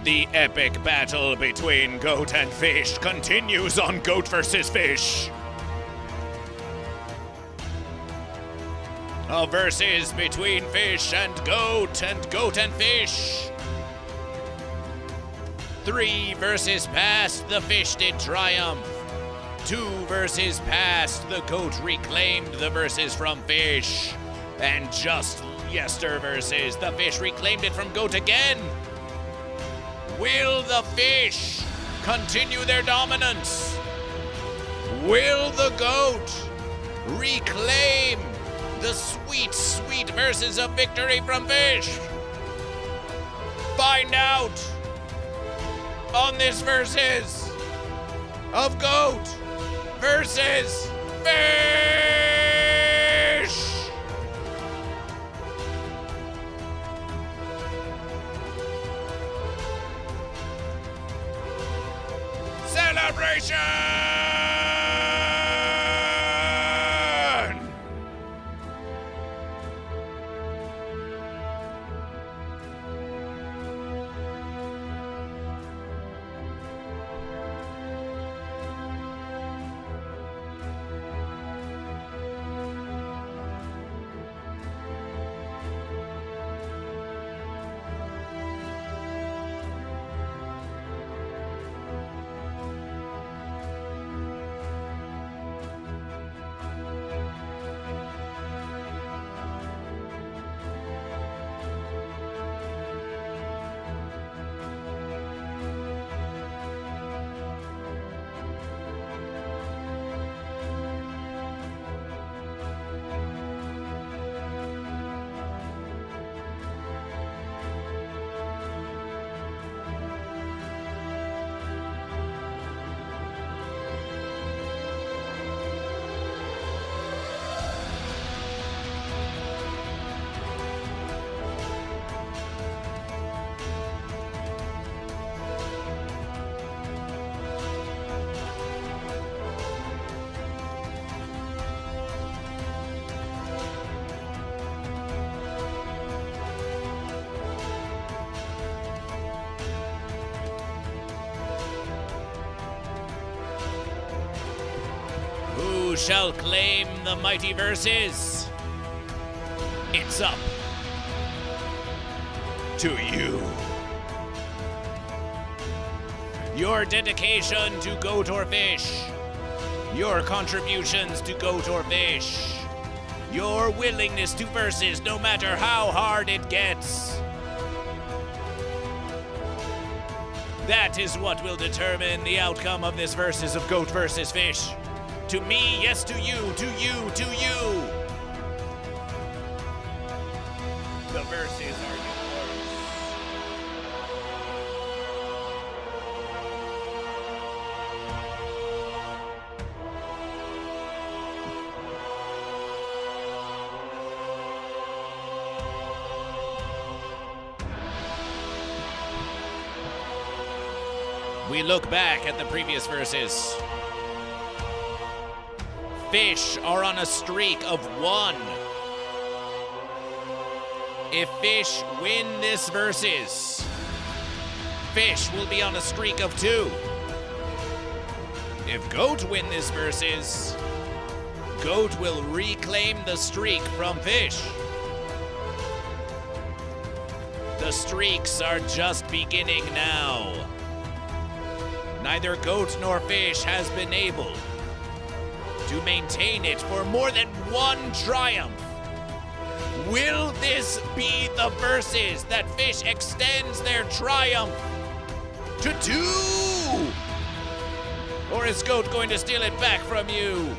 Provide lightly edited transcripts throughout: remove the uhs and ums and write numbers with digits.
The epic battle between goat and fish continues on Goat vs. Fish. A versus between fish and goat and fish. 3 verses past, the fish did triumph. 2 verses past, the goat reclaimed the verses from fish. And just yester verses, the fish reclaimed it from goat again. Will the fish continue their dominance? Will the goat reclaim the sweet, sweet verses of victory from fish? Find out on this versus of goat versus fish! Celebration! Who shall claim the mighty verses? It's up to you. Your dedication to goat or fish. Your contributions to goat or fish. Your willingness to versus no matter how hard it gets. That is what will determine the outcome of this versus of goat versus fish. To me, yes, to you, to you, to you. The verses are yours. We look back at the previous verses. Fish are on a streak of 1. If fish win this versus, fish will be on a streak of 2. If goat win this versus, goat will reclaim the streak from fish. The streaks are just beginning now. Neither goat nor fish has been able to maintain it for more than 1 triumph. Will this be the versus that fish extends their triumph to 2? Or is goat going to steal it back from you?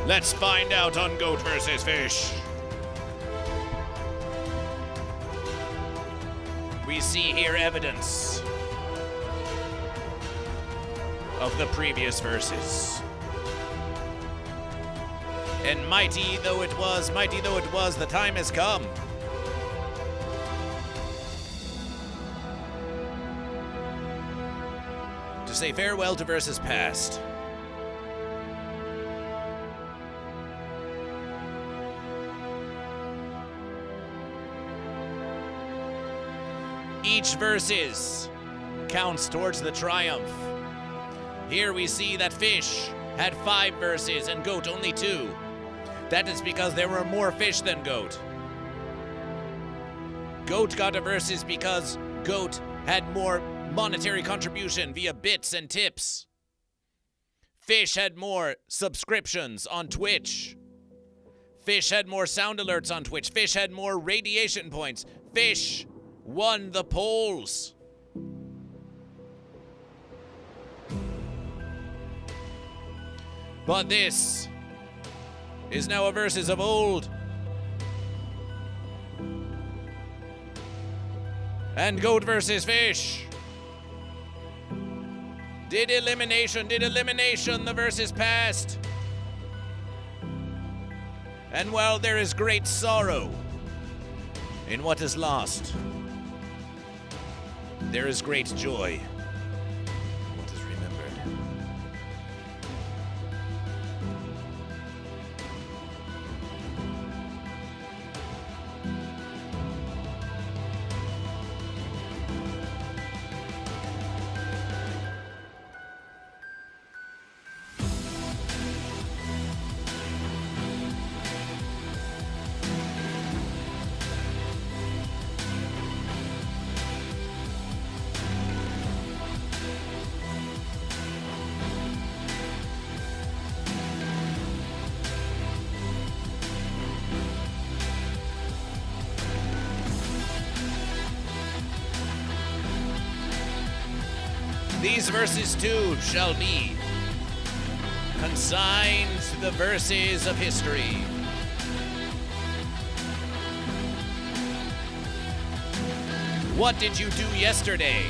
Let's find out on goat versus fish. We see here evidence of the previous verses. And mighty though it was, the time has come. To say farewell to verses past. Each versus counts towards the triumph. Here we see that fish had 5 verses and goat only 2. That is because there were more fish than goat. Goat got a versus because goat had more monetary contribution via bits and tips. Fish had more subscriptions on Twitch. Fish had more sound alerts on Twitch. Fish had more radiation points. Fish won the polls. But this is now a versus of old. And goat versus fish. Did elimination the versus passed? And while there is great sorrow in what is lost, there is great joy in what is remembered. These verses too shall be consigned to the verses of history. What did you do yesterday?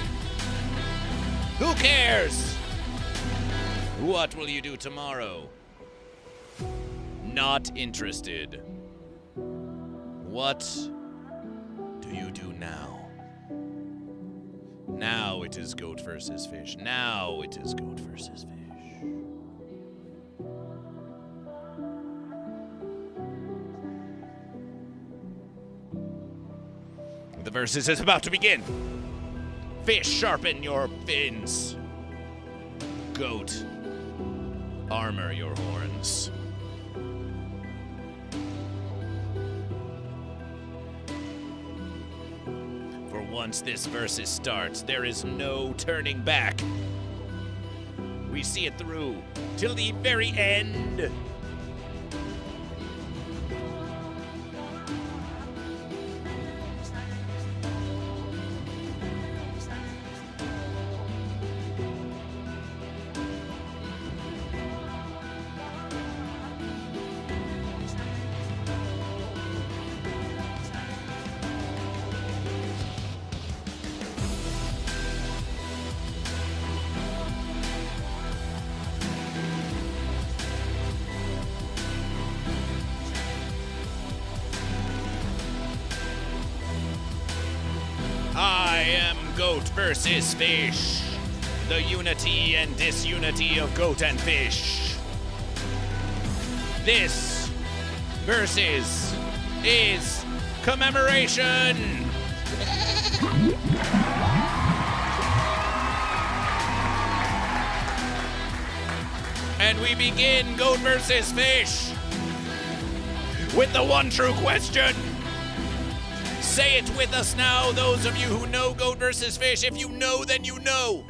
Who cares? What will you do tomorrow? Not interested. What do you do now? Now it is goat versus fish. Now it is goat versus fish. The versus is about to begin. Fish, sharpen your fins. Goat, armor your horns. Once this versus starts, there is no turning back. We see it through till the very end. Goat versus fish. The unity and disunity of goat and fish. This versus is commemoration. And we begin goat versus fish with the one true question. Say it with us now, those of you who know goat versus fish. If you know, then you know.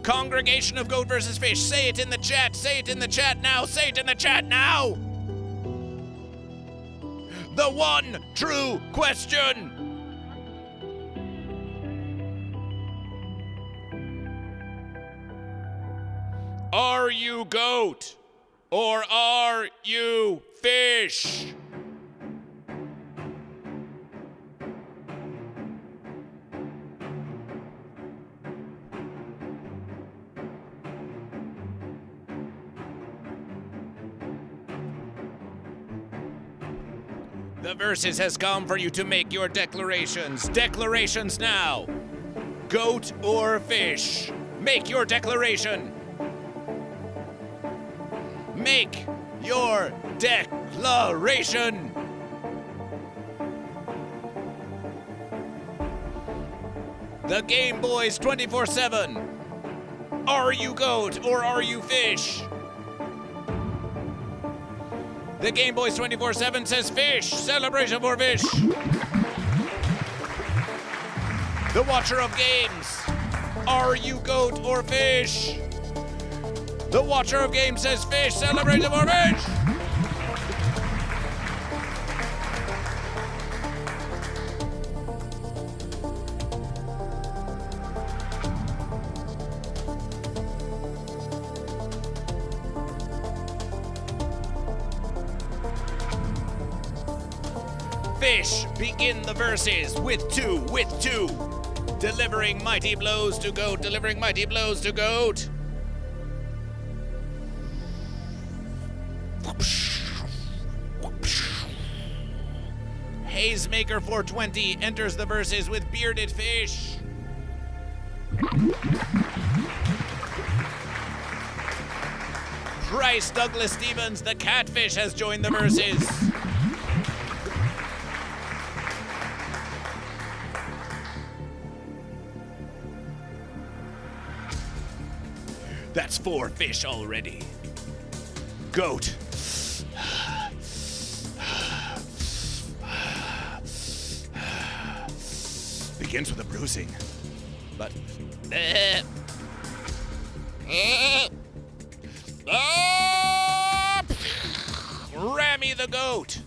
Congregation of goat versus fish, say it in the chat. Say it in the chat now. Say it in the chat now. The one true question. Are you goat or are you fish? The versus has come for you to make your declarations. Declarations now. Goat or fish? Make your declaration. Make your declaration. The Game Boys 24/7. Are you goat or are you fish? The Game Boys 24/7 says fish. Celebration for fish. The Watcher of Games. Are you goat or fish? The Watcher of Games says fish. Celebration for fish. Fish begin the verses with two. Delivering mighty blows to goat, delivering mighty blows to goat. Hazemaker 420 enters the verses with bearded fish. Bryce Douglas Stevens, the catfish, has joined the verses. That's 4 fish already. Goat. Begins with a bruising, but Rami the goat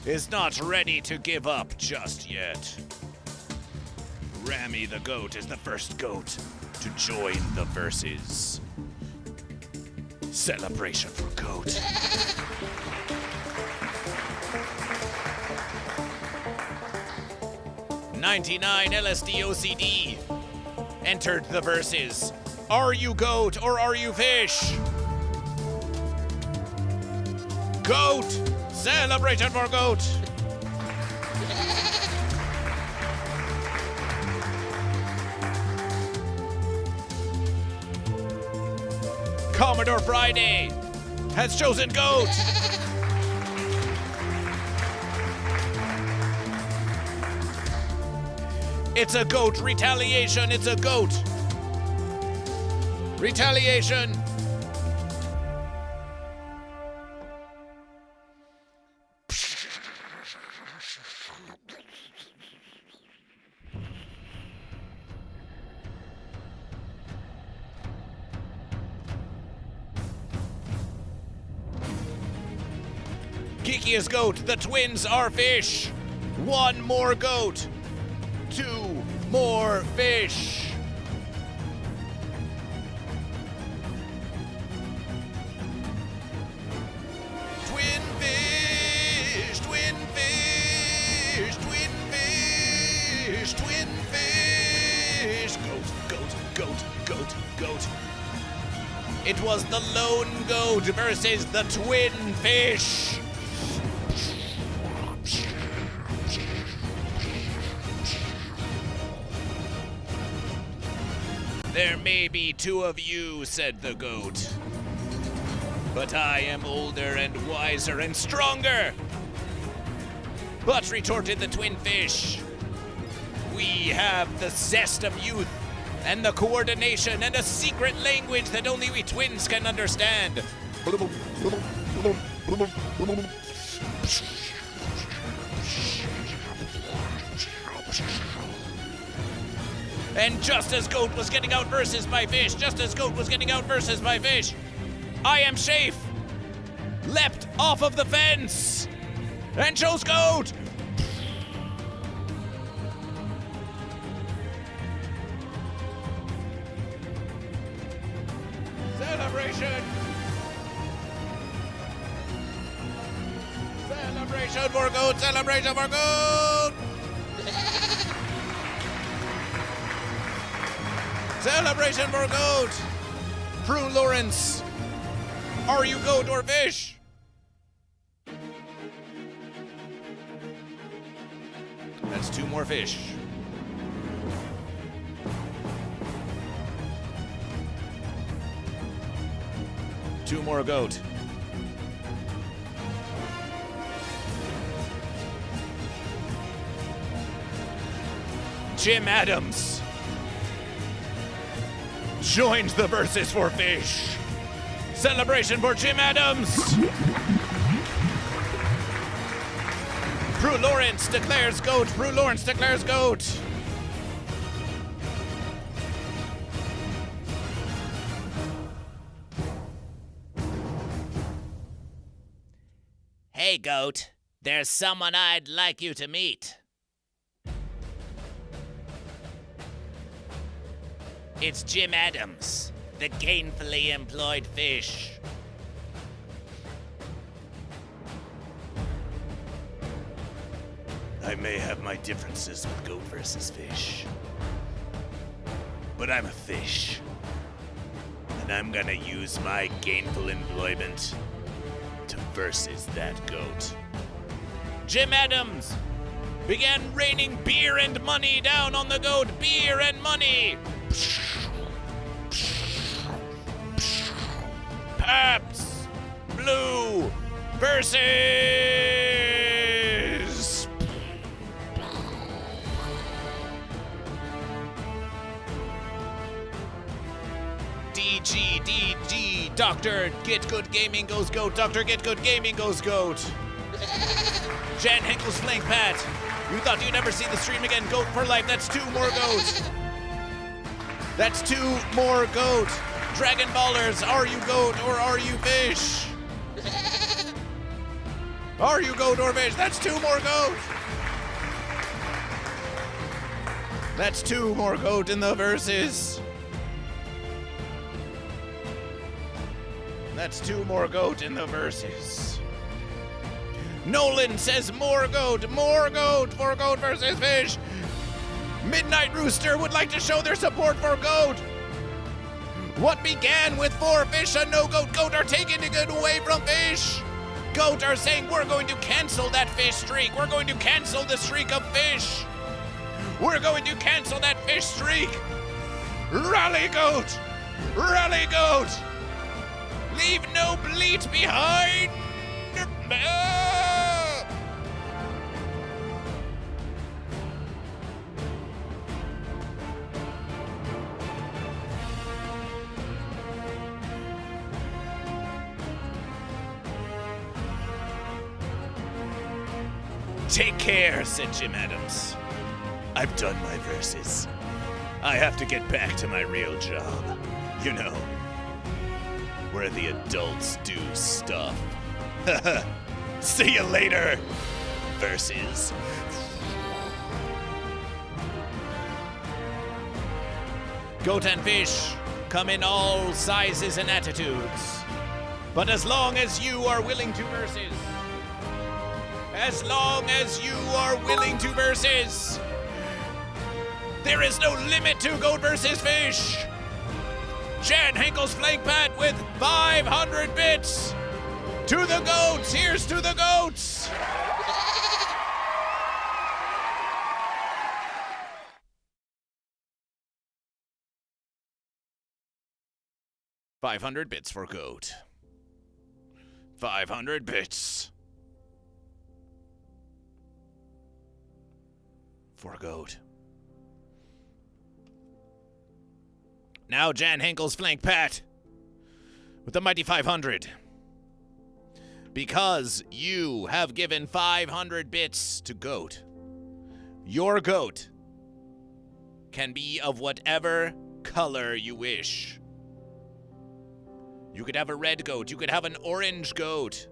is not ready to give up just yet. Rami the goat is the first goat to join the verses. Celebration for goat. '99 LSD OCD entered the verses. Are you goat or are you fish? Goat! Celebration for goat! Commodore Friday has chosen goat. It's a goat retaliation. It's a goat retaliation. Geekiest goat, the twins are fish. 1 more goat. 2 more fish. Twin fish, twin fish, twin fish, twin fish. Goat. It was the lone goat versus the twin fish. There may be 2 of you, said the goat, but I am older and wiser and stronger. But, retorted the twin fish, we have the zest of youth and the coordination and a secret language that only we twins can understand. And just as goat was getting out verses by fish, I am Shafe, leapt off of the fence, and chose goat. Celebration. Celebration for goat, celebration for goat. Celebration for goat! Prune Lawrence, are you goat or fish? That's 2 more fish. 2 more goat. Jim Adams joins the Versus for Fish. Celebration for Jim Adams. Prue Lawrence declares GOAT. Prue Lawrence declares GOAT. Hey, GOAT. There's someone I'd like you to meet. It's Jim Adams, the gainfully employed fish. I may have my differences with Goat versus Fish, but I'm a fish, and I'm gonna use my gainful employment to versus that goat. Jim Adams began raining beer and money down on the goat. Beer and money. Pabst Blue versus DG. Dr. Get Good Gaming goes GOAT. Dr. Get Good Gaming goes GOAT. Jan Henkel's flank pat. You thought you'd never see the stream again. GOAT for life. That's 2 more GOAT. That's 2 more GOAT. Dragon Ballers, are you GOAT or are you fish? Are you GOAT or fish? That's 2 more GOAT. That's 2 more GOAT in the verses. That's 2 more GOAT in the verses. Nolan says more GOAT for GOAT versus Fish. Midnight Rooster would like to show their support for GOAT. What began with 4 fish and no GOAT, GOAT are taking it away from Fish. GOAT are saying we're going to cancel that fish streak. We're going to cancel the streak of fish. We're going to cancel that fish streak. Rally GOAT! Rally GOAT! Leave no bleat behind! Take care, said Jim Adams. I've done my verses. I have to get back to my real job. You know, where the adults do stuff. See you later, verses. Goat and fish come in all sizes and attitudes. But as long as you are willing to verses, as long as you are willing to verses, there is no limit to Goat versus Fish. Jan Henkel's flank pat with 500 bits. To the goats, here's to the goats. $500 bits for GOAT. 500 bits. For GOAT. Now Jan Henkel's flank pat with the mighty 500. Because you have given 500 bits to GOAT, your GOAT can be of whatever color you wish. You could have a red GOAT, you could have an orange GOAT,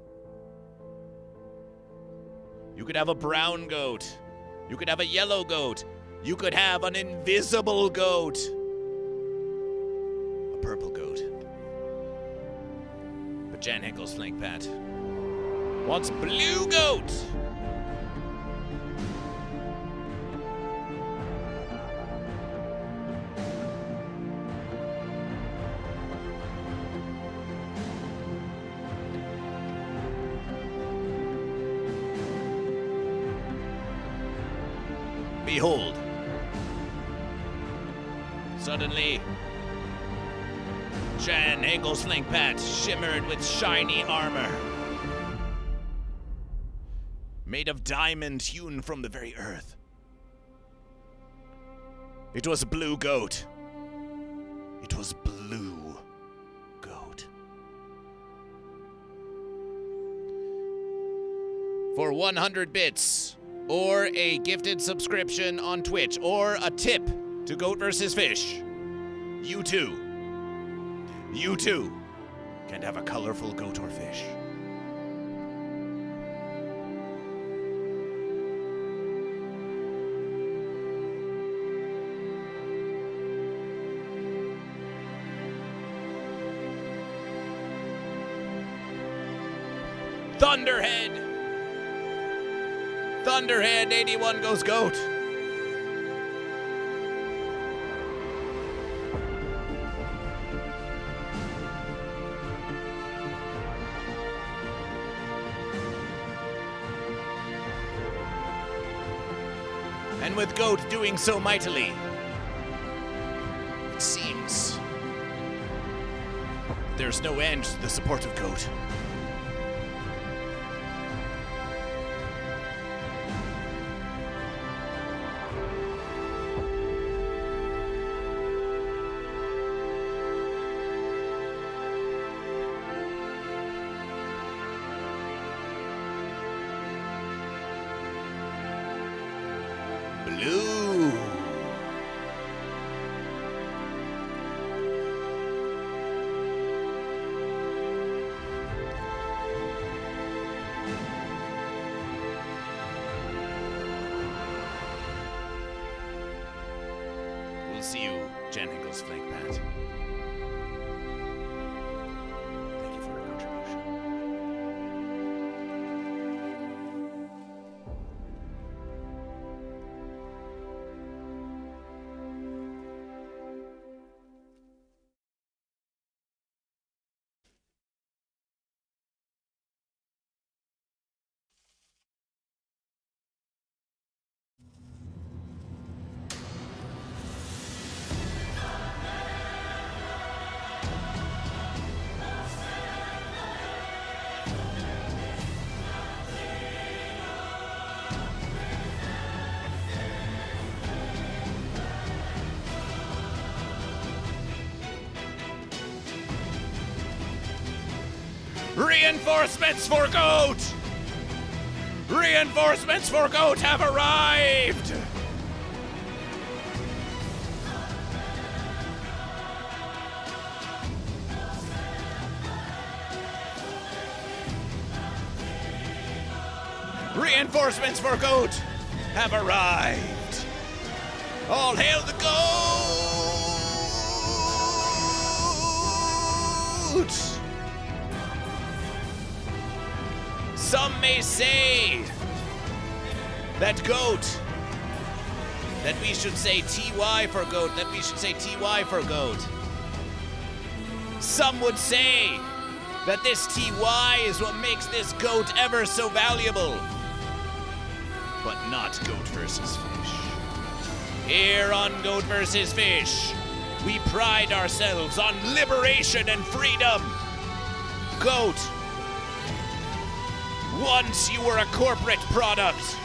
you could have a brown GOAT, you could have a yellow GOAT, you could have an invisible GOAT, a purple GOAT. But Jan Henkel's flank pat wants blue GOAT. Behold. Suddenly, Jan Henkel's flank pat shimmered with shiny armor, made of diamond hewn from the very earth. It was Blue Goat. It was Blue Goat. For 100 bits, or a gifted subscription on Twitch, or a tip to GoatVsFish, you too can have a colorful goat or fish. Thunderhead 81 goes goat. And with Goat doing so mightily, it seems there's no end to the support of Goat. Blue. We'll see you, Jan Hinkle's flank pat. Thank you for your contribution. Reinforcements for Goat! Reinforcements for Goat have arrived! Reinforcements for Goat have arrived! All hail the Goat! Some may say that Goat, that we should say TY for Goat, that we should say TY for Goat. Some would say that this TY is what makes this Goat ever so valuable. But not GoatVsFish. Here on GoatVsFish, we pride ourselves on liberation and freedom. Goat, once you were a corporate product.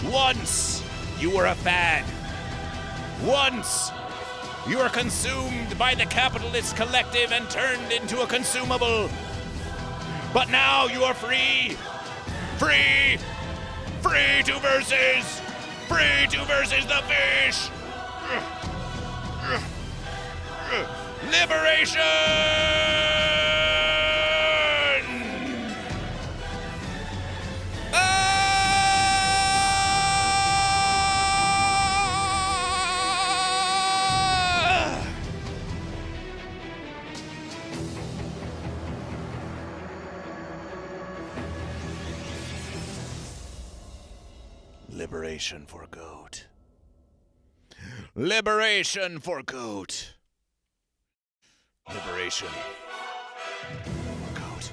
Once you were a fad. Once you were consumed by the capitalist collective and turned into a consumable. But now you are free. Free. Free to versus. Free to versus the fish. Liberation! Liberation for Goat. Liberation for Goat. Liberation for Goat.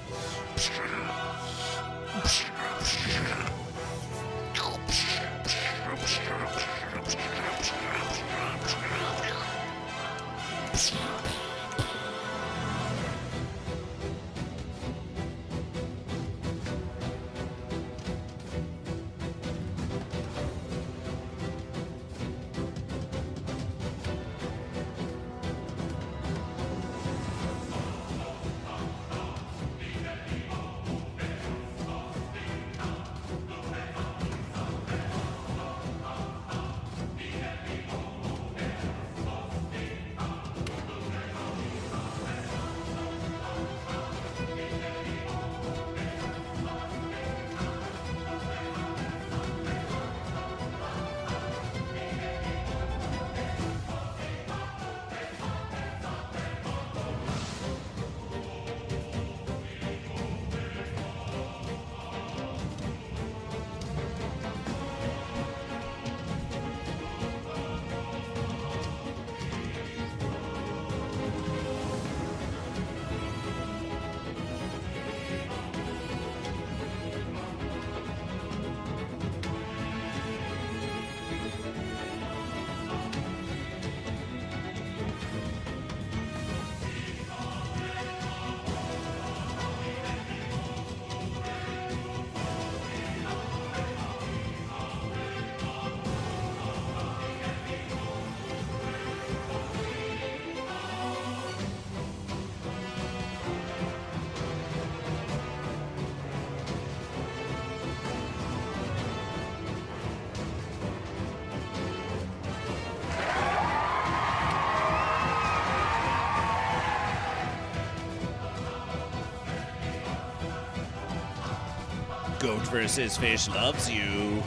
Goat vs. Fish loves you.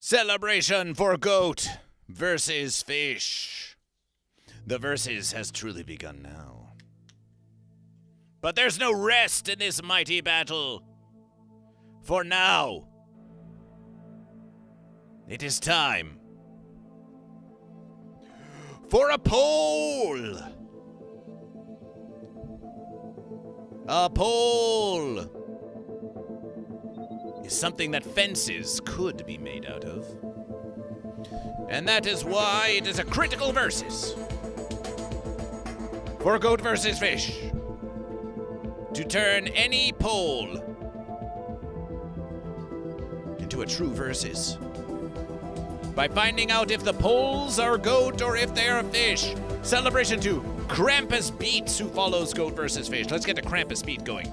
Celebration for Goat versus Fish. The versus has truly begun now. But there's no rest in this mighty battle. For now, it is time for a poll. A poll is something that fences could be made out of. And that is why it is a critical versus for Goat versus Fish to turn any poll into a true versus by finding out if the polls are goat or if they are fish. Celebration to Krampus Beats, who follows Goat versus Fish. Let's get the Krampus beat going.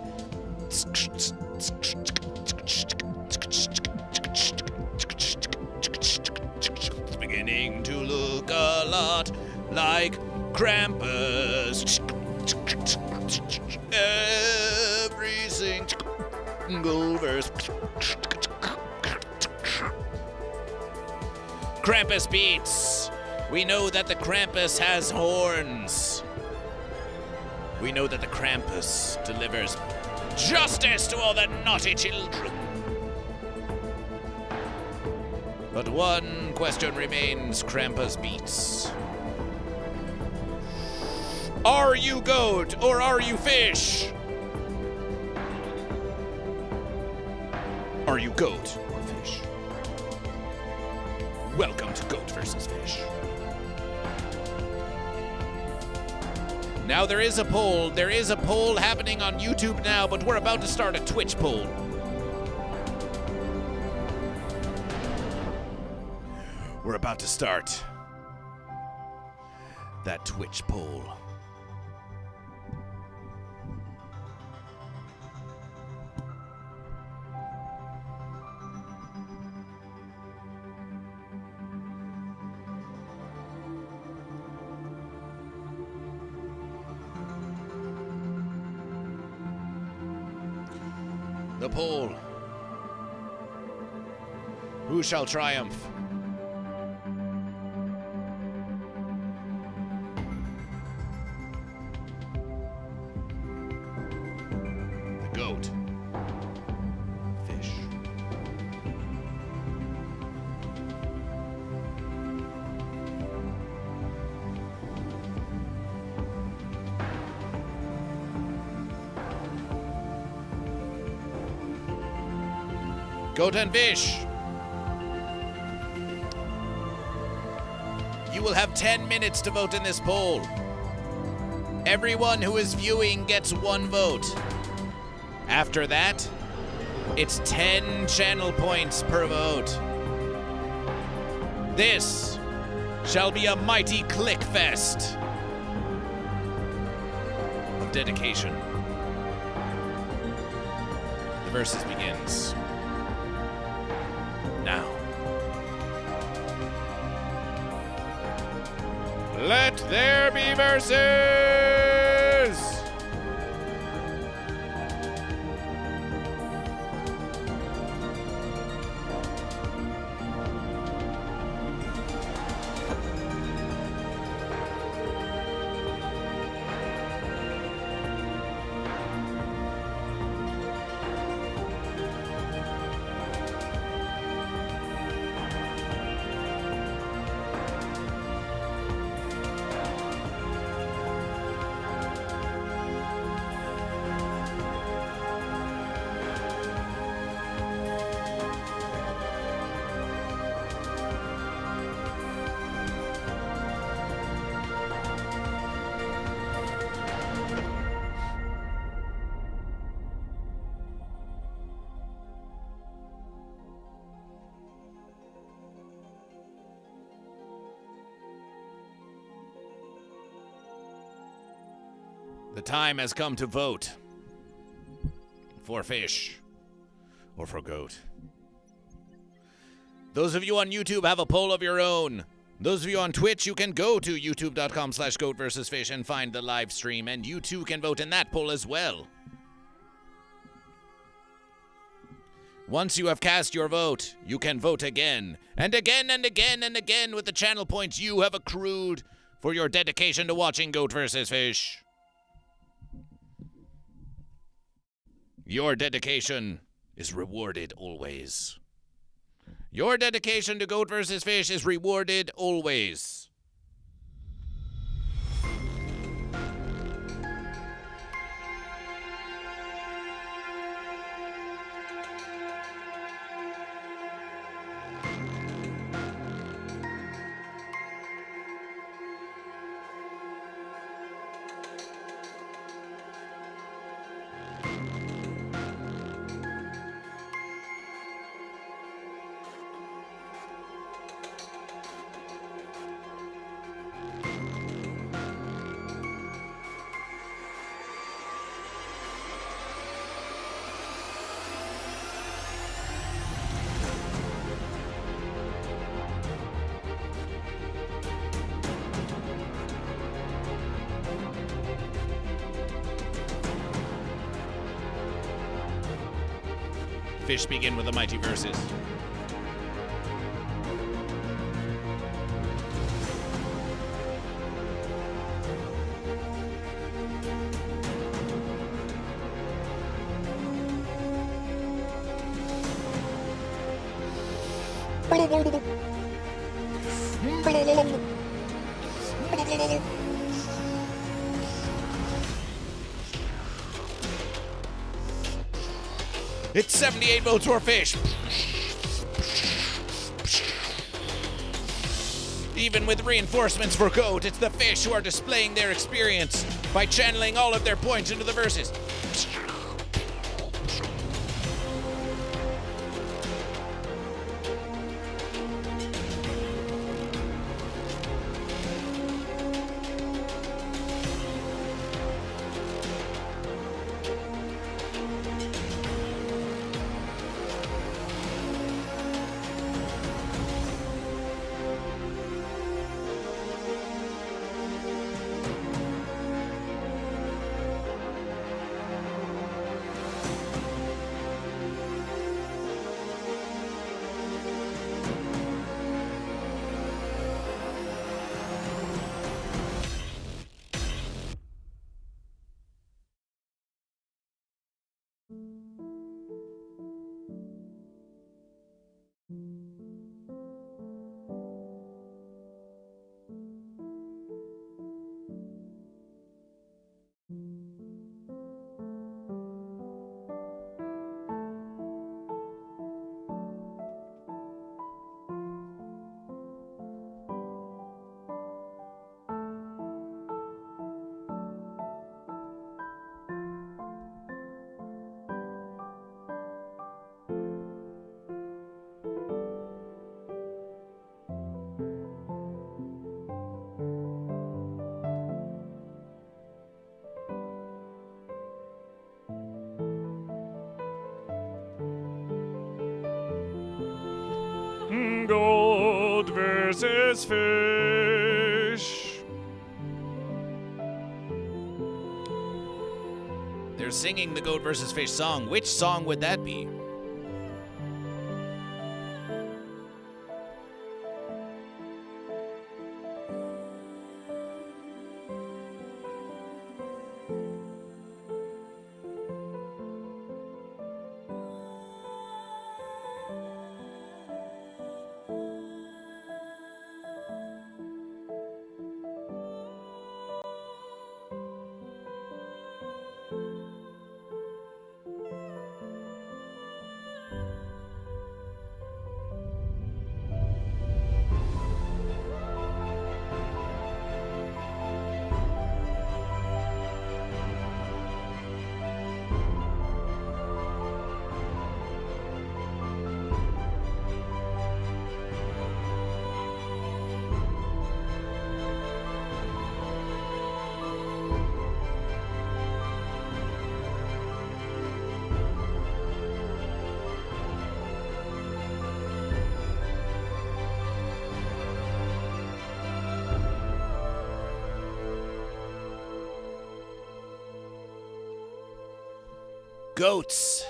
It's beginning to look a lot like Krampus. Every single verse. Krampus Beats. We know that the Krampus has horns. We know that the Krampus delivers justice to all the naughty children. But one question remains, Krampus Beats. Are you goat or are you fish? Are you goat or fish? Welcome to Goat versus Fish. Now there is a poll. There is a poll happening on YouTube now, but we're about to start a Twitch poll. We're about to start that Twitch poll. The poll. Who shall triumph? The goat. Fish. Goat and Fish. You will have 10 minutes to vote in this poll. Everyone who is viewing gets one vote. After that, it's 10 channel points per vote. This shall be a mighty click fest of dedication. The versus begins now. Let there be verses! The time has come to vote for fish or for goat. Those of you on YouTube have a poll of your own. Those of you on Twitch, you can go to youtube.com/GoatVsFish and find the live stream, and you too can vote in that poll as well. Once you have cast your vote, you can vote again, and again, and again, and again with the channel points you have accrued for your dedication to watching Goat vs. Fish. Your dedication is rewarded always. Your dedication to Goat vs. Fish is rewarded always. Fish begin with the mighty verses. It's 78 votes for fish. Even with reinforcements for goat, it's the fish who are displaying their experience by channeling all of their points into the verses. Goat versus fish. They're singing the Goat versus Fish song. Which song would that be? Goats.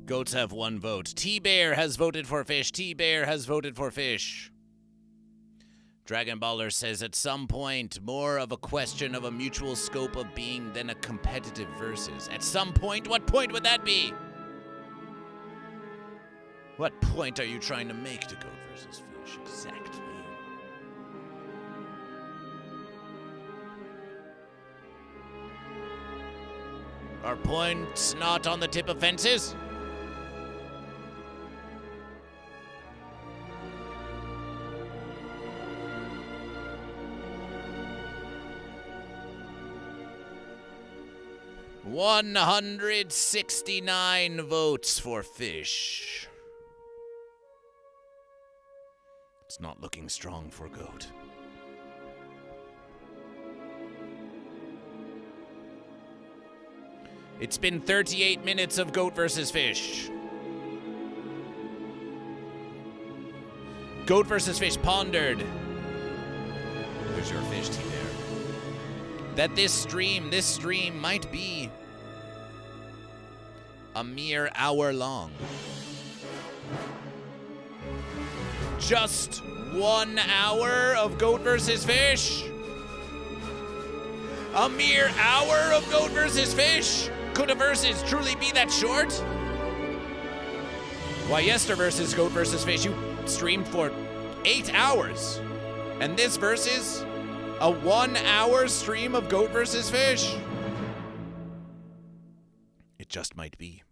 Goats have 1 vote. T-Bear has voted for fish. T-Bear has voted for fish. Dragon Baller says, at some point, more of a question of a mutual scope of being than a competitive versus. At some point? What point would that be? What point are you trying to make to Goat versus Fish exactly? Are points not on the tip of fences? $169 votes for fish. It's not looking strong for Goat. It's been 38 minutes of Goat versus Fish. Goat versus Fish pondered. Where's your fish, T-Bear? That this stream might be a mere hour long. Just 1 hour of Goat versus Fish? A mere hour of Goat versus Fish? Could a versus truly be that short? Why, yesterversus Goat versus Fish, you streamed for 8 hours. And this versus, a 1 hour stream of Goat versus Fish? It just might be.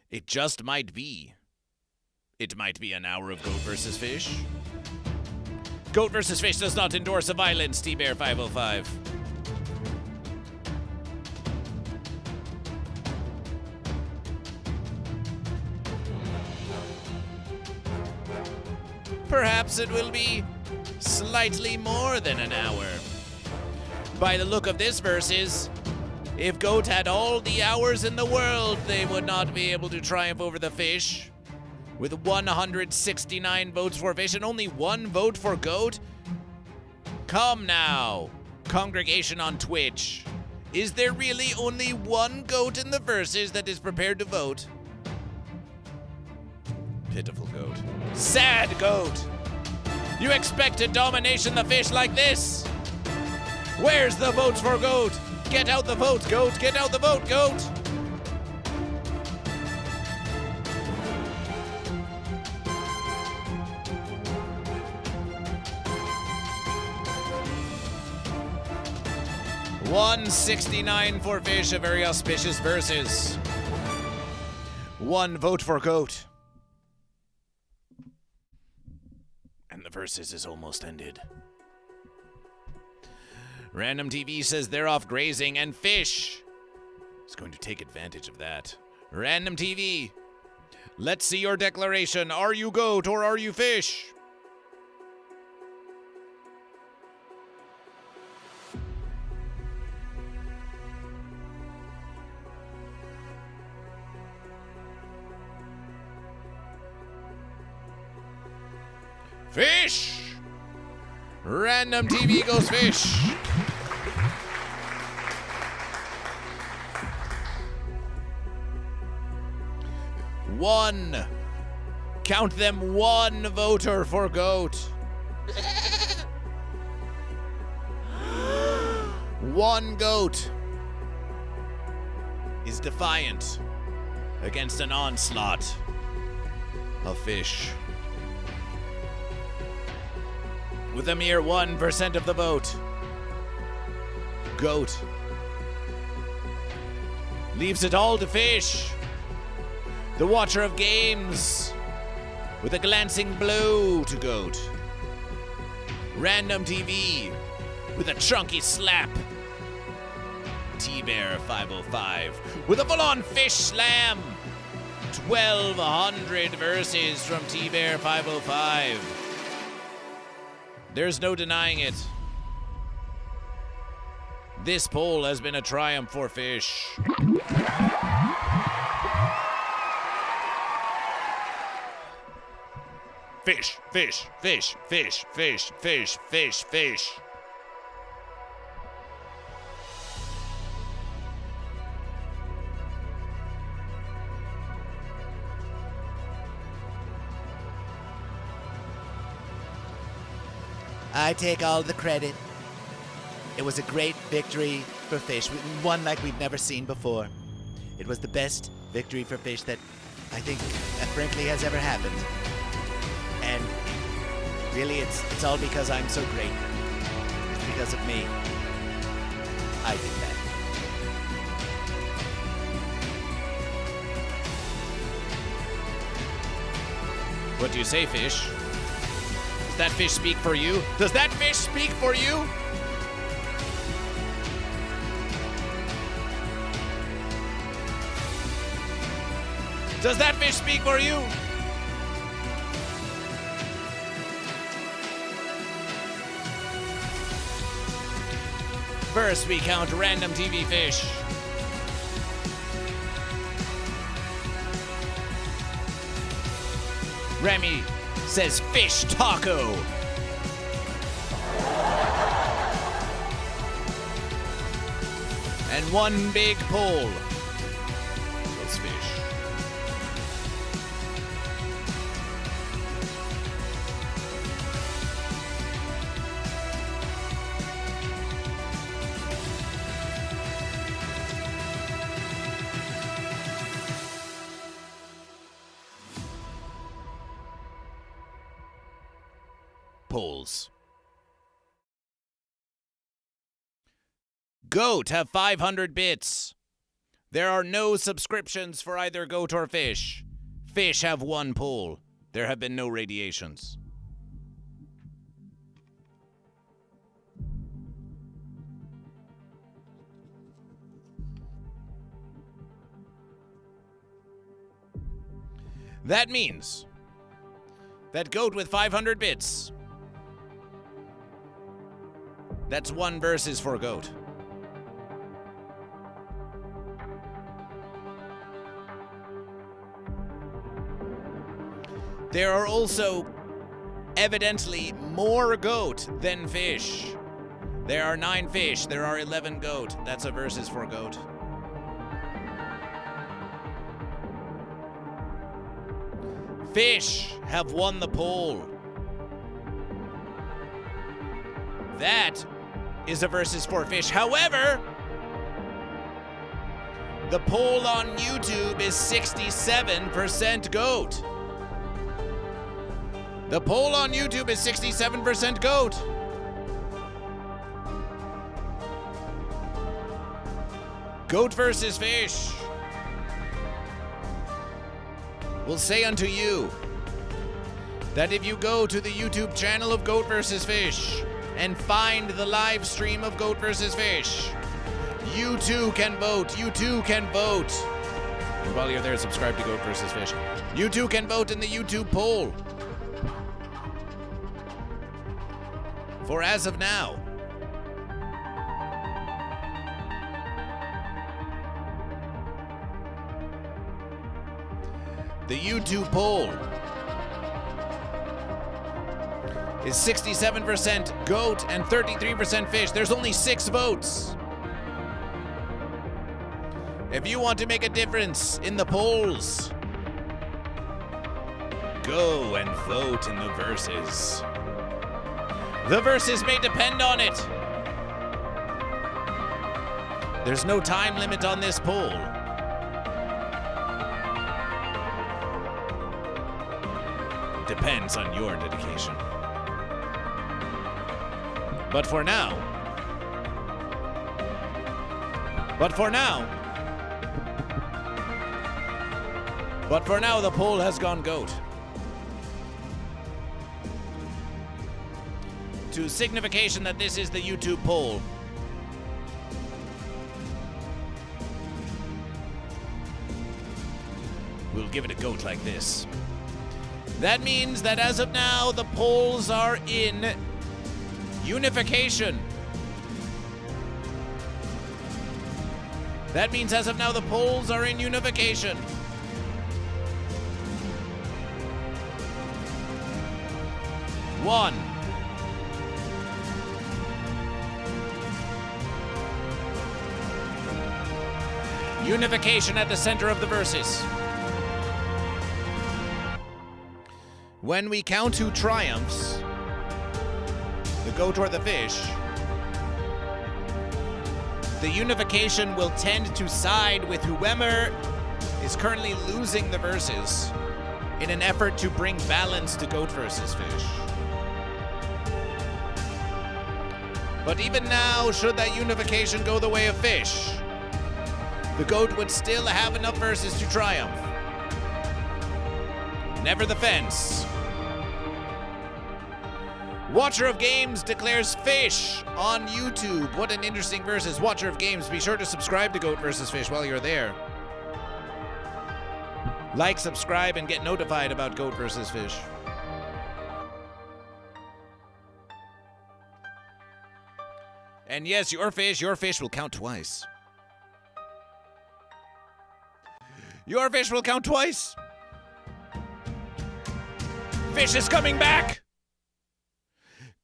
It just might be. It might be an hour of Goat versus Fish. Goat versus Fish does not endorse a violence, T-Bear 505. Perhaps it will be slightly more than an hour. By the look of this versus, if Goat had all the hours in the world, they would not be able to triumph over the fish. With 169 votes for fish and only 1 vote for Goat? Come now, congregation on Twitch. Is there really only 1 Goat in the verses that is prepared to vote? Pitiful Goat. Sad Goat! You expected domination the fish like this? Where's the votes for Goat? Get out the votes, Goat! Get out the vote, Goat! $169 for fish, a very auspicious versus. 1 vote for Goat. And the versus is almost ended. Random TV says they're off grazing and fish is going to take advantage of that. Random TV, let's see your declaration. Are you Goat or are you fish? Fish! Random TV goes fish. One. Count them, 1 voter for Goat. 1 Goat is defiant against an onslaught of fish. With a mere 1% of the vote, Goat leaves it all to fish. The watcher of games with a glancing blow to Goat. Random TV with a chunky slap. T-Bear 505 with a full-on fish slam. 1,200 verses from T-Bear 505. There's no denying it. This poll has been a triumph for fish. Fish, fish, fish, fish, fish, fish, fish, fish. I take all the credit. It was a great victory for fish. We won like we've never seen before. It was the best victory for fish that I think, frankly, has ever happened. And really, it's all because I'm so great. It's because of me. I did that. What do you say, fish? Does that fish speak for you? Does that fish speak for you? Does that fish speak for you? First, we count random TV fish. Remy says fish taco. And one big pole. Those fish. Polls. Goat have 500 bits. There are no subscriptions for either goat or fish. Fish have 1 poll. There have been no radiations. That means that goat with 500 bits. That's 1 versus for goat. There are also evidently more goat than fish. There are 9 fish, there are 11 goat. That's a versus for goat. Fish have won the poll. That is a versus for fish. However, the poll on YouTube is 67% goat. The poll on YouTube is 67% goat. Goat versus fish. Will say unto you that if you go to the YouTube channel of GoatVsFish and find the live stream of GoatVsFish, you too can vote. You too can vote. And while you're there, subscribe to GoatVsFish. You too can vote in the YouTube poll. For as of now, the YouTube poll is 67% goat and 33% fish. There's only 6 votes. If you want to make a difference in the polls, go and vote in the verses. The verses may depend on it. There's no time limit on this poll. It depends on your dedication. But for now, the poll has gone goat. To signification that this is the YouTube poll, we'll give it a goat like this. That means that as of now, the polls are in unification. That means as of now, the polls are in unification. One. Unification at the center of the verses. When we count who triumphs, the the goat or the fish, the unification will tend to side with whoever is currently losing the verses in an effort to bring balance to goat versus fish. But even now, should that unification go the way of fish, the goat would still have enough verses to triumph. Never the fence. Watcher of Games declares fish on YouTube. What an interesting versus. Watcher of Games, be sure to subscribe to Goat vs. Fish while you're there. Like, subscribe, and get notified about Goat vs. Fish. And yes, your fish will count twice. Your fish will count twice. Fish is coming back.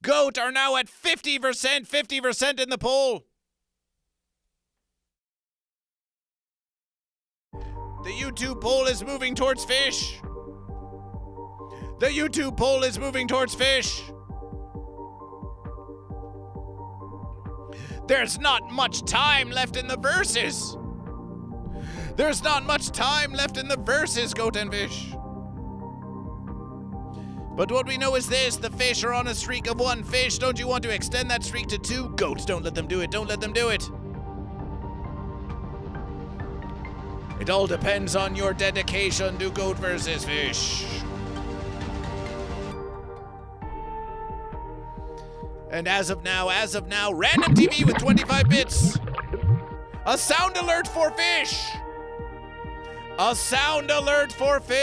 Goat are now at 50% in the poll. The YouTube poll is moving towards fish. The YouTube poll is moving towards fish. There's not much time left in the verses. There's not much time left in the verses, goat and fish. But what we know is this, the fish are on a streak of 1 fish. Don't you want to extend that streak to 2? Goats, don't let them do it. Don't let them do it. It all depends on your dedication to goat versus fish. And as of now, Random TV with 25 bits. A sound alert for fish. A sound alert for fish.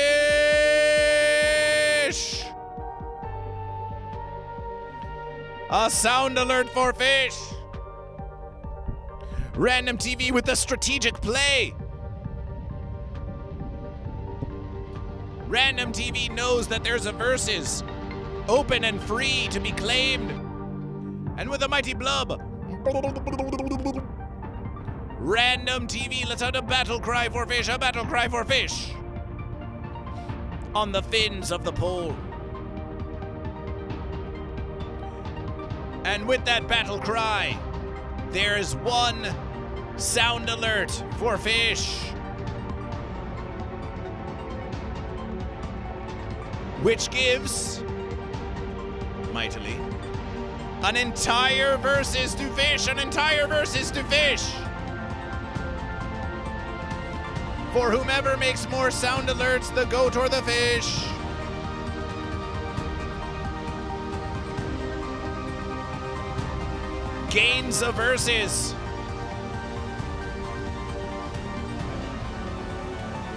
A sound alert for fish. Random TV with the strategic play. Random TV knows that there's a versus, open and free to be claimed. And with a mighty blub, Random TV lets out a battle cry for fish, a battle cry for fish. On the fins of the pole. And with that battle cry, there's one sound alert for fish, which gives, mightily, an entire versus to fish, an entire versus to fish. For whomever makes more sound alerts, the goat or the fish. Gains a versus.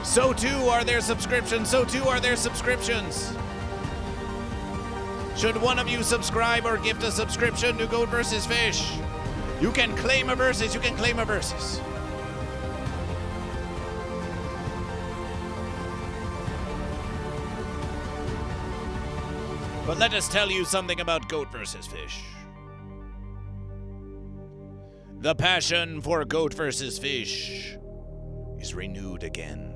So too are their subscriptions, so too are their subscriptions. Should one of you subscribe or gift a subscription to Goat vs. Fish, you can claim a versus, you can claim a versus. But let us tell you something about Goat vs. Fish. The passion for Goat vs. Fish is renewed again.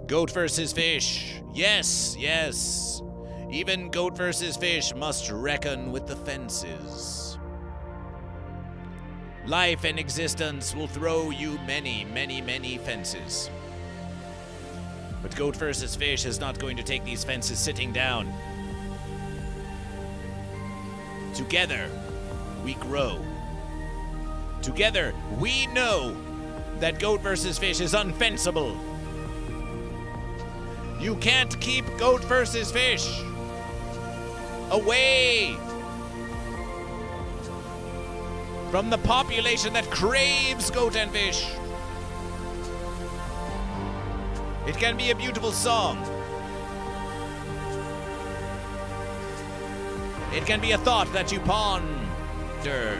Goat vs. Fish. Yes, yes. Even Goat vs. Fish must reckon with the fences. Life and existence will throw you many, many, many fences. But Goat vs. Fish is not going to take these fences sitting down. Together, we grow. Together, we know that Goat vs. Fish is unfenceable. You can't keep Goat vs. Fish away from the population that craves goat and fish. It can be a beautiful song. It can be a thought that you ponder.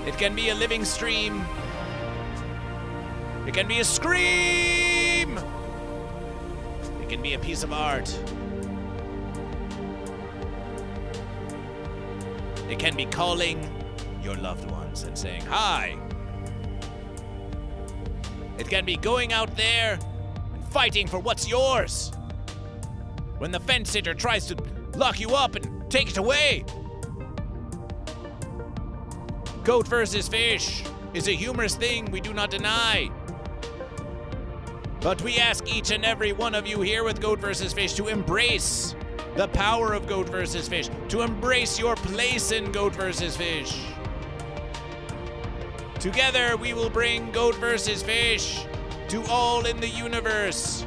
It can be a living stream. It can be a scream. It can be a piece of art. It can be calling your loved ones and saying, hi. It can be going out there and fighting for what's yours. when the fence sitter tries to lock you up and take it away. Goat versus fish is a humorous thing we do not deny. But we ask each and every one of you here with Goat vs. Fish to embrace the power of Goat vs. Fish, to embrace your place in Goat vs. Fish. Together we will bring Goat vs. Fish to all in the universe.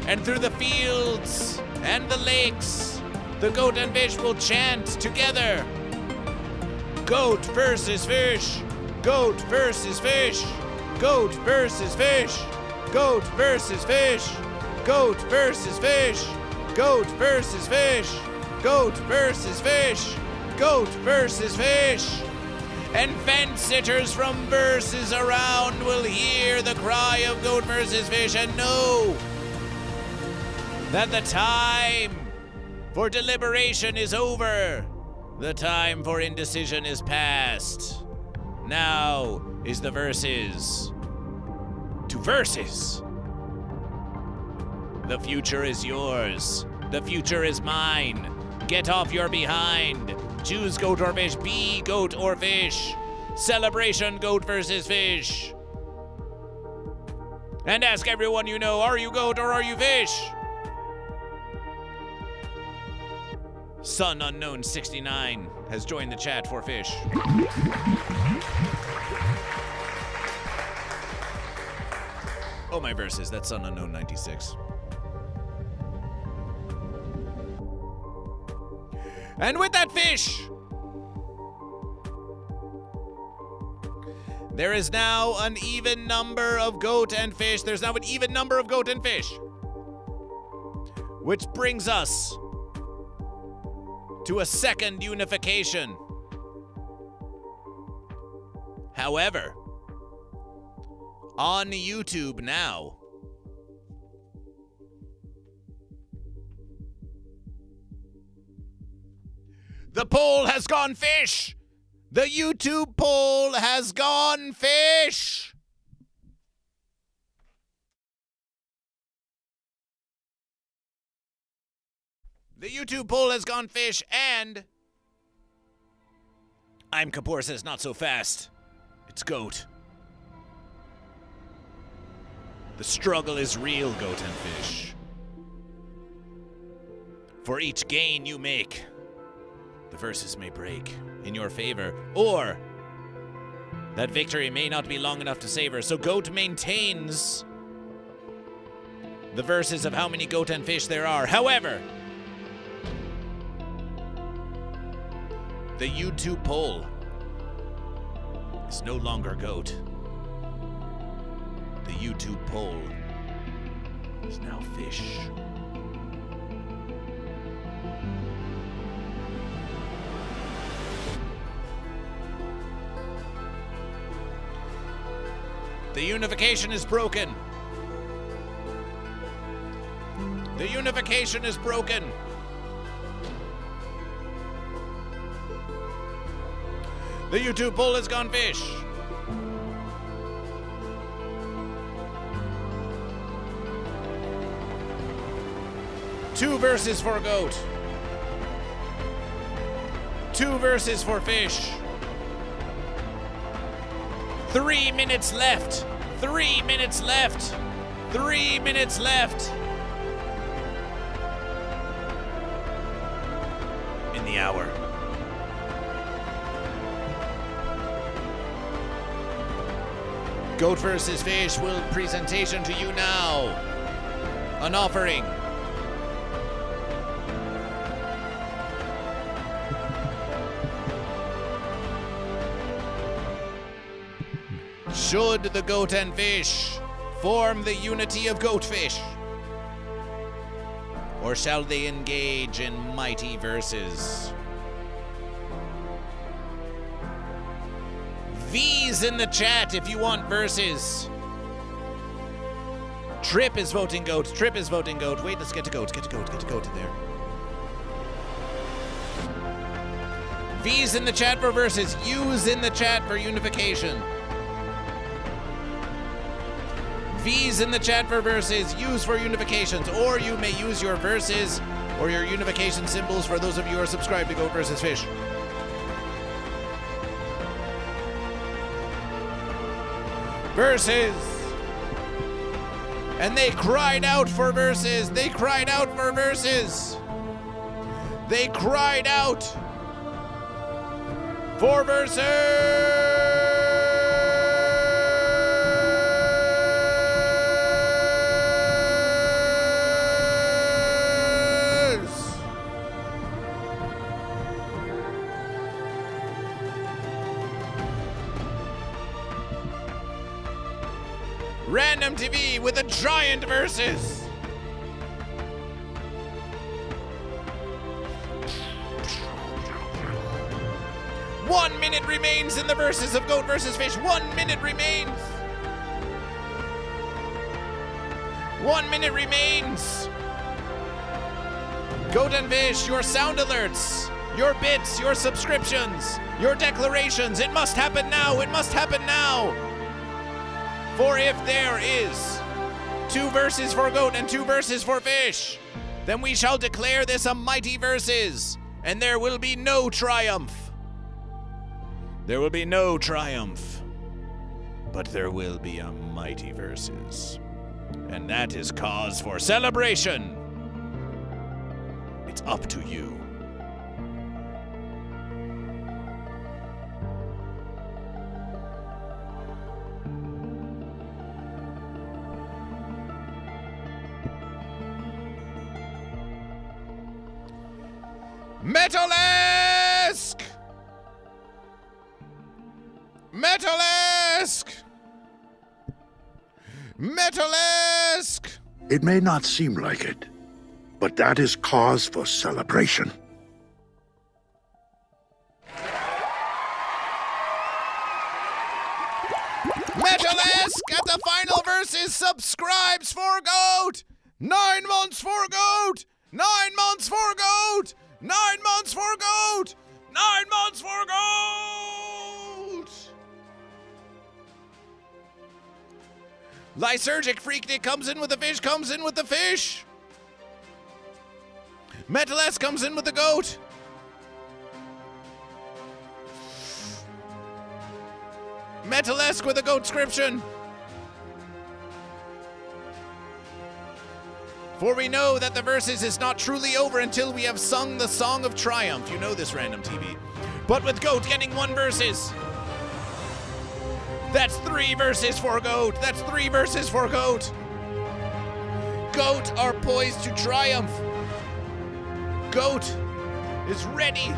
And through the fields and the lakes, the goat and fish will chant together. Goat versus fish. Goat versus fish. Goat versus fish. Goat versus fish. Goat versus fish. Goat versus fish. Goat versus fish. Goat versus fish. And fence sitters from verses around will hear the cry of goat versus fish and know that the time for deliberation is over. The time for indecision is past. Now is the verses to verses. The future is yours. The future is mine. Get off your behind. Choose goat or fish. Be goat or fish. Celebration goat versus fish. And ask everyone you know, are you goat or are you fish? Sun Unknown 69 has joined the chat for fish. Oh, my verses. That's Sun Unknown 96. And with that fish, there is now an even number of goat and fish. There's now an even number of goat and fish. Which brings us to a second unification. However, on YouTube now, the poll has gone fish. The YouTube poll has gone fish. The YouTube poll has gone fish, and I'm Kapoor says not so fast. It's goat. The struggle is real, goat and fish. For each gain you make, the verses may break in your favor, or that victory may not be long enough to savor. So goat maintains the verses of how many goat and fish there are. However, the YouTube poll is no longer goat. The YouTube poll is now fish. The unification is broken. The unification is broken. The YouTube poll has gone fish. Two verses for goat. Two verses for fish. 3 minutes left. 3 minutes left. 3 minutes left. In the hour. Goat versus fish will presentation to you now. An offering. Should the goat and fish form the unity of goatfish? Or shall they engage in mighty verses? V's in the chat if you want verses. Trip is voting goat. Trip is voting goat. Wait, let's get to goat. Get to goat. Get to goat in there. V's in the chat for verses. U's in the chat for unification. V's in the chat for verses, U's for unifications, or you may use your verses or your unification symbols for those of you who are subscribed to GoatVsFish. Verses. And they cried out for verses. They cried out for verses. They cried out for verses. Random TV with a giant versus. One minute remains in the verses of GoatVsFish. 1 minute remains. 1 minute remains. Goat and Fish, your sound alerts, your bits, your subscriptions, your declarations. It must happen now. It must happen now. For if there is 2 verses for Goat and 2 verses for Fish, then we shall declare this a mighty verses, and there will be no triumph. There will be no triumph, but there will be a mighty verses, and that is cause for celebration. It's up to you. Metalesque! Metalesque! Metalesque! It may not seem like it, but that is cause for celebration. Metalesque at the final verses subscribes for Goat! 9 months for Goat! 9 months for Goat! 9 months for Goat! 9 months for Goat! Lysergic Freaknik comes in with the fish, comes in with the fish. Metalesque comes in with the Goat. Metalesque with a Goat scription. For we know that the verses is not truly over until we have sung the song of triumph. You know this, Random TV. But with Goat getting 1 verses. That's 3 verses for Goat. That's 3 verses for Goat. Goat are poised to triumph. Goat is ready.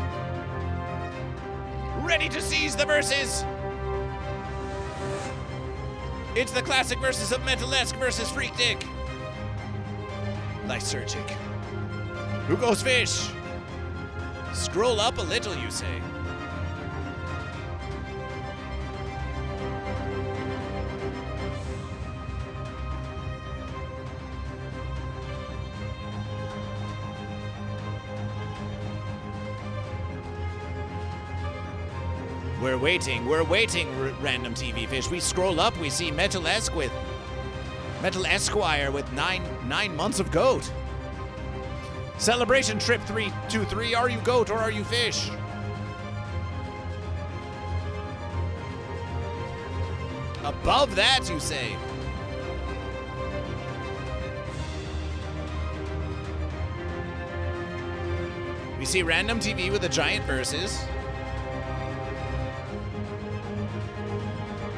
Ready to seize the verses. It's the classic verses of Metalesque versus Freaknik. Lysergic. Who goes fish? Scroll up a little, you say. We're waiting, Random TV Fish. We scroll up, we see Metalesque with Metal Esquire with 9 months of Goat. Celebration trip 323. Are you Goat or are you Fish? Above that, you say. We see Random TV with a giant versus.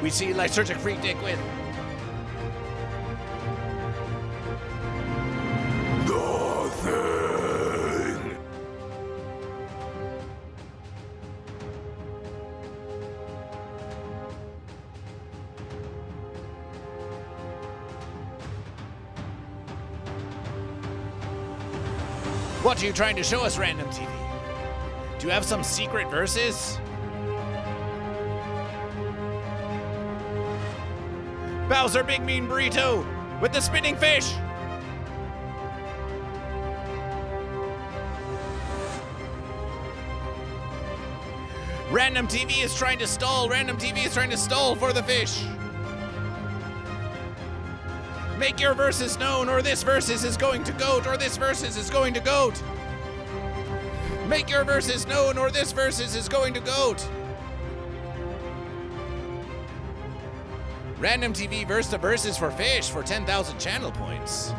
We see Lysergic Freaknik with nothing. What are you trying to show us, Random TV? Do you have some secret verses? Bowser Big Mean Burrito with the spinning fish. Random TV is trying to stall. Random TV is trying to stall for the fish. Make your verses known, or this versus is going to GOAT, or this versus is going to GOAT. Make your verses known, or this versus is going to GOAT. Random TV versus the verses for fish for 10,000 channel points.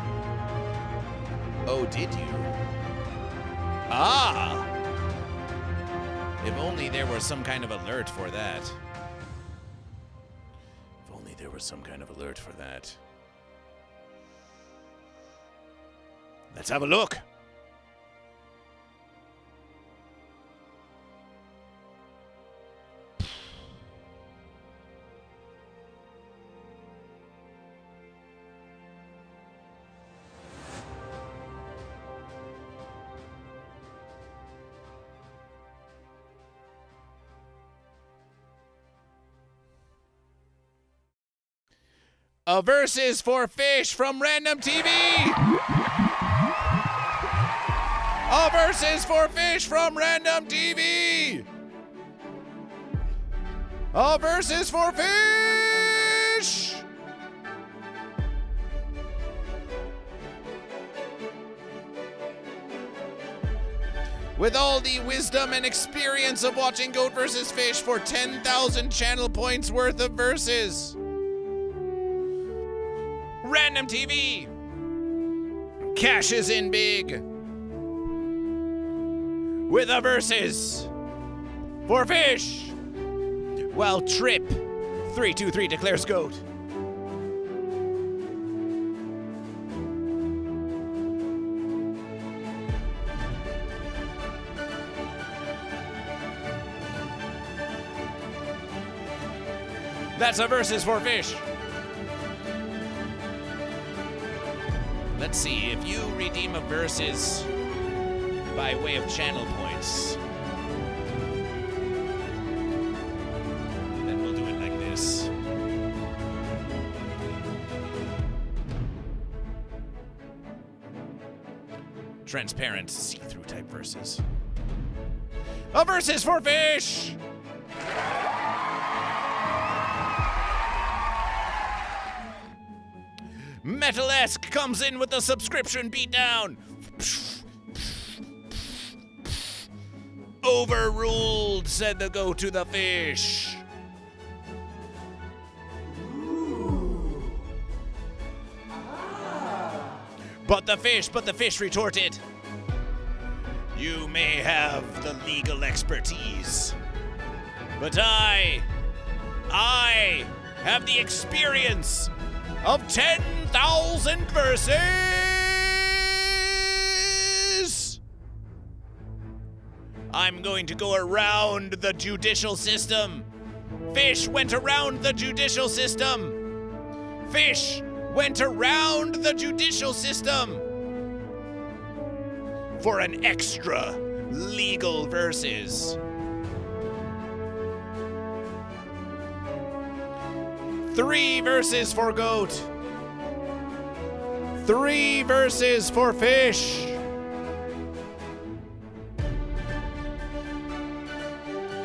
Oh, did you? Ah! If only there was some kind of alert for that. If only there was some kind of alert for that. Let's have a look. A versus for fish from Random TV. A versus for fish from Random TV. A versus for fish. With all the wisdom and experience of watching Goat vs. Fish for 10,000 channel points worth of verses. Random TV cashes in big with a versus for fish. While Trip 323 declares GOAT. That's a versus for fish. Let's see, if you redeem a versus by way of channel points, then we'll do it like this. Transparent, see-through type verses. A versus for fish! Metal-esque comes in with a subscription beatdown. Overruled, said the Goat to the fish. But the fish retorted, you may have the legal expertise, but I have the experience of 10,000 verses! I'm going to go around the judicial system. Fish went around the judicial system. Fish went around the judicial system for an extra legal verses. 3 verses for Goat. 3 verses for fish.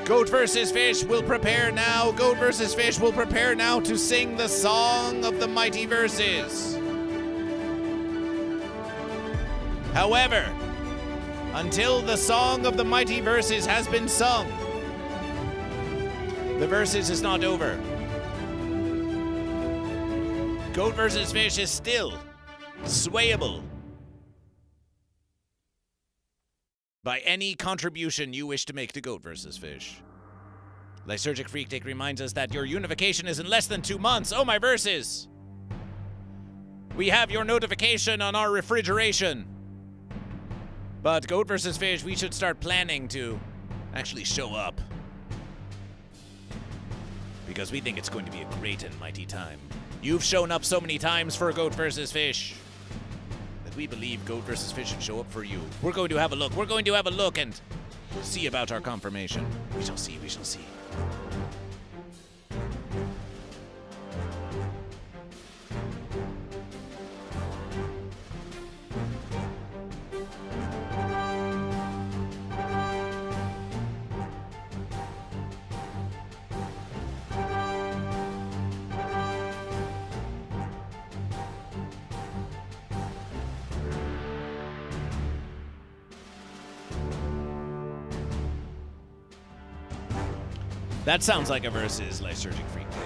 Goat versus fish will prepare now. Goat versus fish will prepare now to sing the song of the mighty verses. However, until the song of the mighty verses has been sung, the verses is not over. Goat vs. Fish is still swayable by any contribution you wish to make to Goat vs. Fish. Lysergic Freak Dick reminds us that your unification is in less than 2 months. Oh, my verses! We have your notification on our refrigeration. But Goat vs. Fish, we should start planning to actually show up, because we think it's going to be a great and mighty time. You've shown up so many times for Goat vs. Fish that we believe Goat vs. Fish should show up for you. We're going to have a look. We're going to have a look and see about our confirmation. We shall see. We shall see. That sounds like a versus Lysergic Freak did.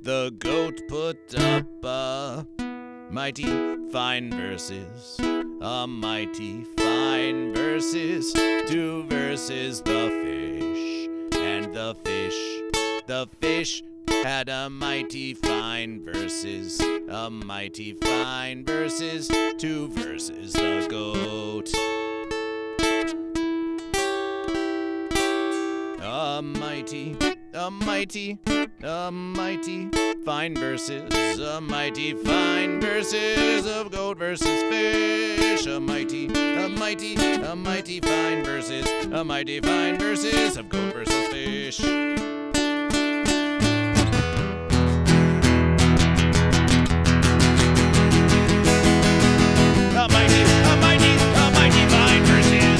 The goat put up a mighty fine versus, a mighty fine versus, 2 versus the fish. And the fish had a mighty fine versus, a mighty fine versus, 2 versus the goat. A mighty fine versus, a mighty fine versus of goat versus fish. A mighty fine versus, a mighty fine versus of goat versus fish. A mighty fine versus, a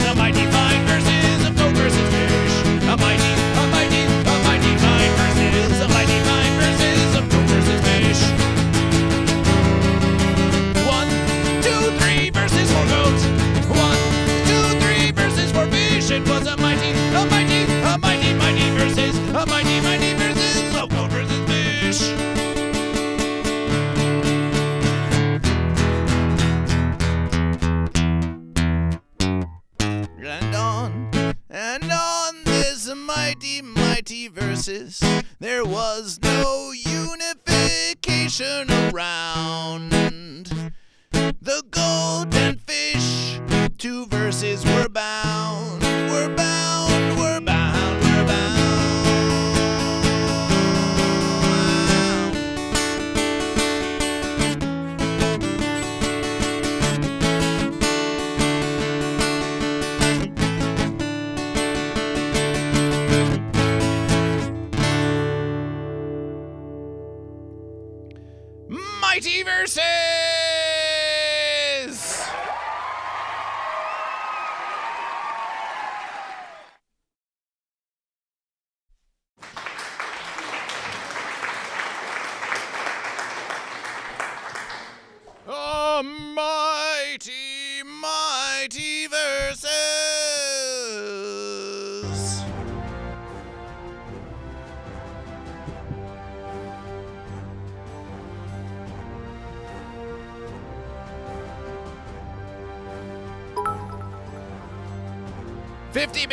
mighty fine versus of goat versus fish. A mighty fine versus, a mighty fine versus of goat versus fish. 1, 2, 3 versus for goats. 1, 2, 3 versus for fish. It was a mighty versus, a mighty versus of goat versus fish. And on this mighty versus, there was no unification around. The goat and fish, 2 verses were bound. Mighty versus! A mighty versus! 50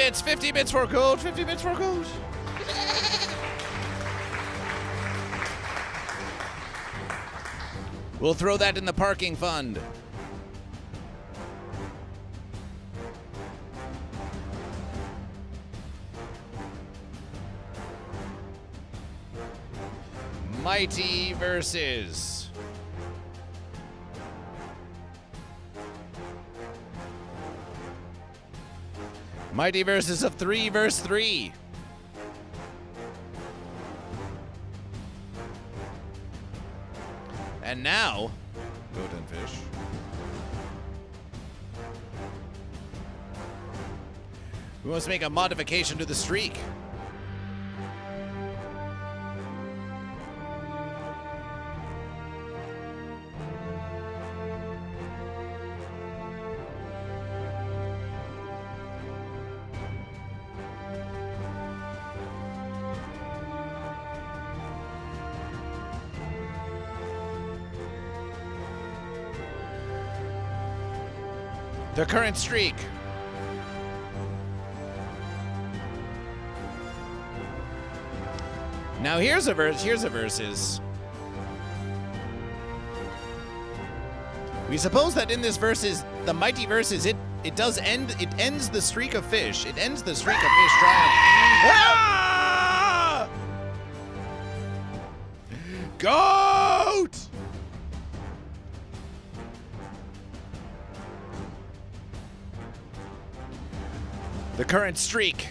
bits for gold, 50 bits for gold. We'll throw that in the parking fund. Mighty versus. Mighty versus of 3 verse 3. And now, goat and fish. We must make a modification to the streak. The current streak. Now here's a versus. We suppose that in this versus, the mighty versus, it it does end. It ends the streak of fish. It ends the streak of fish triumph. Ah! Goat! The current streak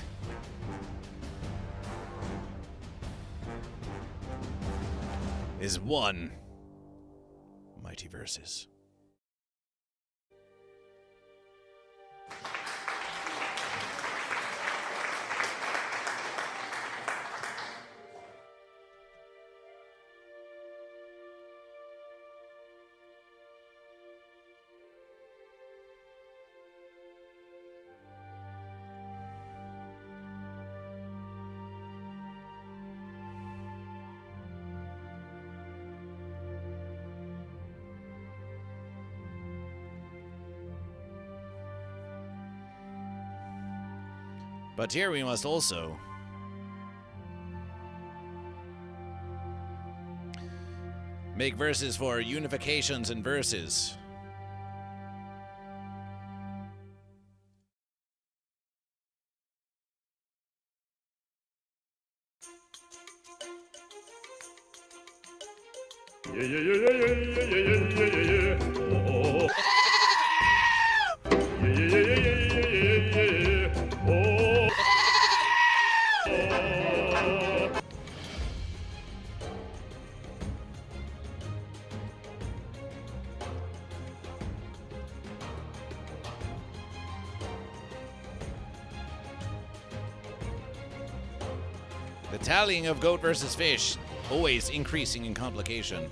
is 1 Mighty Versus. But here we must also make verses for unifications and verses. The tallying of goat versus fish, always increasing in complication.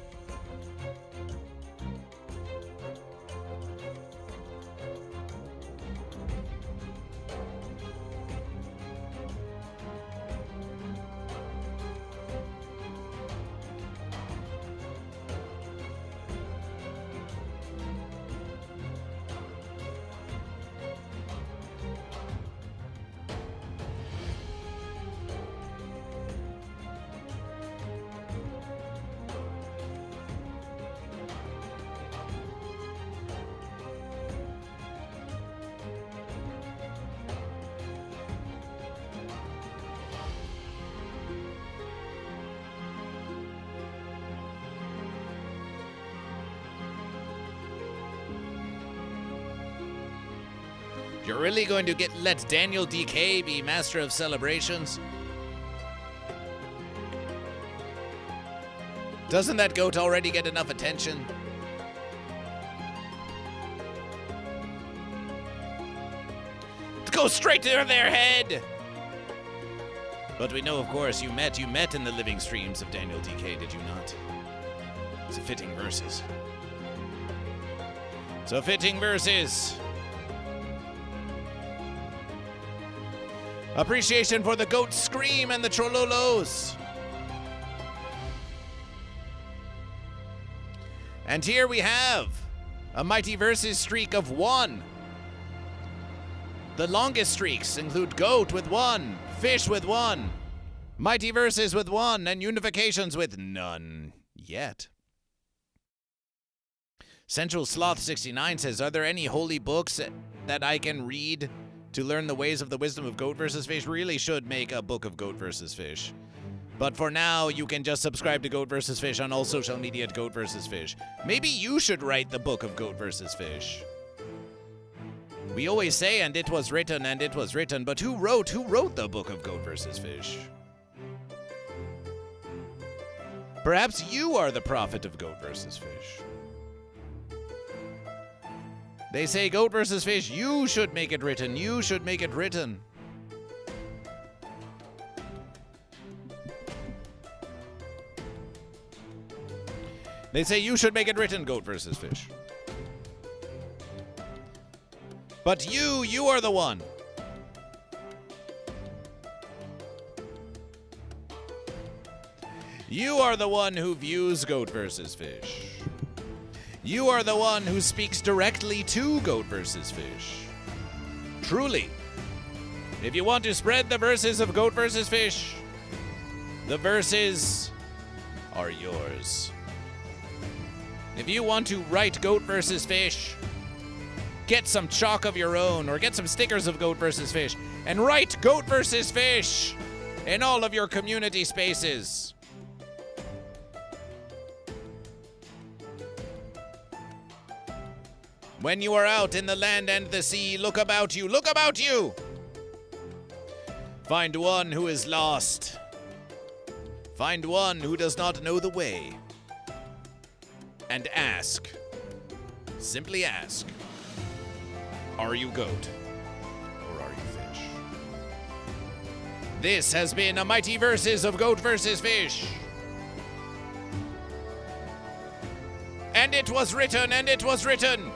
You're really going to let Daniel DK be master of celebrations? Doesn't that goat already get enough attention? Go straight to their head! But we know, of course, you met in the living streams of Daniel DK, did you not? It's a fitting versus. So fitting versus. Appreciation for the goat scream and the trololos. And here we have a Mighty Versus streak of 1. The longest streaks include goat with 1, fish with 1, Mighty Versus with 1, and unifications with none yet. Central Sloth 69 says, are there any holy books that I can read to learn the ways of the wisdom of goat versus fish? Really should make a book of goat versus fish. But for now, you can just subscribe to Goat vs. Fish on all social media at Goat vs. Fish. Maybe you should write the book of Goat vs. Fish. We always say, and it was written, but who wrote the book of Goat vs. Fish? Perhaps you are the prophet of Goat vs. Fish. They say Goat vs. Fish, you should make it written, you should make it written. They say you should make it written, Goat vs. Fish. But you are the one. You are the one who views Goat vs. Fish. You are the one who speaks directly to Goat vs. Fish. Truly, if you want to spread the verses of Goat vs. Fish, the verses are yours. If you want to write Goat vs. Fish, get some chalk of your own or get some stickers of Goat vs. Fish and write Goat vs. Fish in all of your community spaces. When you are out in the land and the sea, look about you, look about you! Find one who is lost. Find one who does not know the way. And ask. Simply ask. Are you goat? Or are you fish? This has been a mighty versus of Goat vs. Fish. And it was written, and it was written.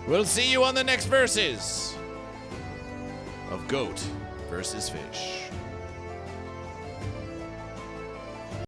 We'll see you on the next verses of Goat vs. Fish.